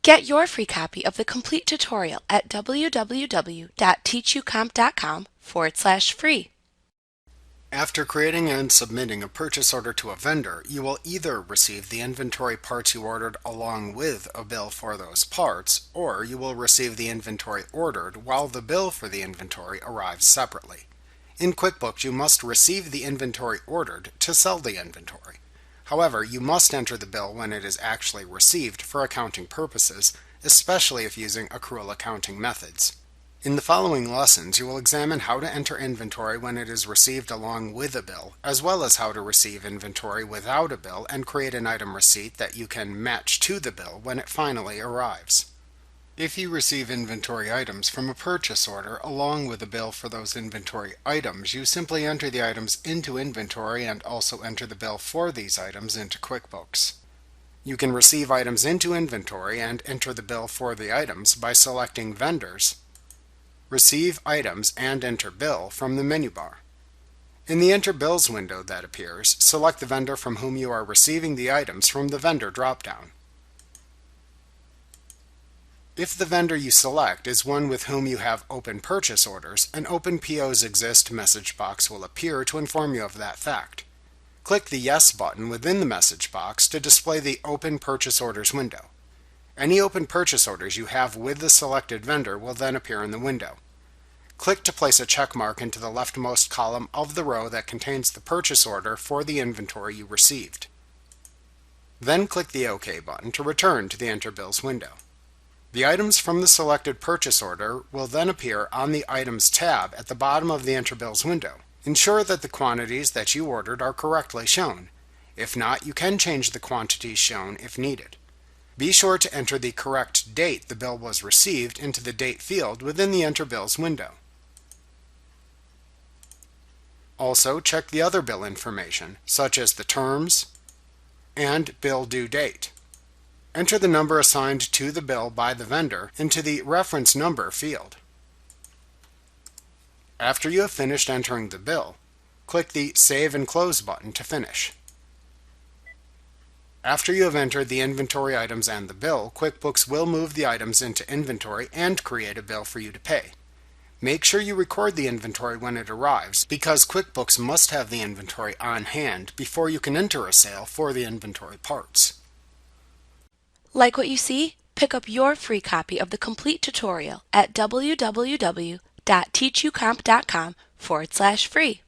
Get your free copy of the complete tutorial at www.teachucomp.com/free. After creating and submitting a purchase order to a vendor, you will either receive the inventory parts you ordered along with a bill for those parts, or you will receive the inventory ordered while the bill for the inventory arrives separately. In QuickBooks, you must receive the inventory ordered to sell the inventory. However, you must enter the bill when it is actually received for accounting purposes, especially if using accrual accounting methods. In the following lessons, you will examine how to enter inventory when it is received along with a bill, as well as how to receive inventory without a bill and create an item receipt that you can match to the bill when it finally arrives. If you receive inventory items from a purchase order along with a bill for those inventory items, you simply enter the items into inventory and also enter the bill for these items into QuickBooks. You can receive items into inventory and enter the bill for the items by selecting Vendors, Receive Items, and Enter Bill from the menu bar. In the Enter Bills window that appears, select the vendor from whom you are receiving the items from the Vendor drop-down. If the vendor you select is one with whom you have open purchase orders, an Open POs Exist message box will appear to inform you of that fact. Click the Yes button within the message box to display the Open Purchase Orders window. Any open purchase orders you have with the selected vendor will then appear in the window. Click to place a check mark into the leftmost column of the row that contains the purchase order for the inventory you received. Then click the OK button to return to the Enter Bills window. The items from the selected purchase order will then appear on the Items tab at the bottom of the Enter Bills window. Ensure that the quantities that you ordered are correctly shown. If not, you can change the quantities shown if needed. Be sure to enter the correct date the bill was received into the Date field within the Enter Bills window. Also, check the other bill information, such as the terms and bill due date. Enter the number assigned to the bill by the vendor into the Reference Number field. After you have finished entering the bill, click the Save and Close button to finish. After you have entered the inventory items and the bill, QuickBooks will move the items into inventory and create a bill for you to pay. Make sure you record the inventory when it arrives, because QuickBooks must have the inventory on hand before you can enter a sale for the inventory parts. Like what you see? Pick up your free copy of the complete tutorial at www.teachucomp.com/free.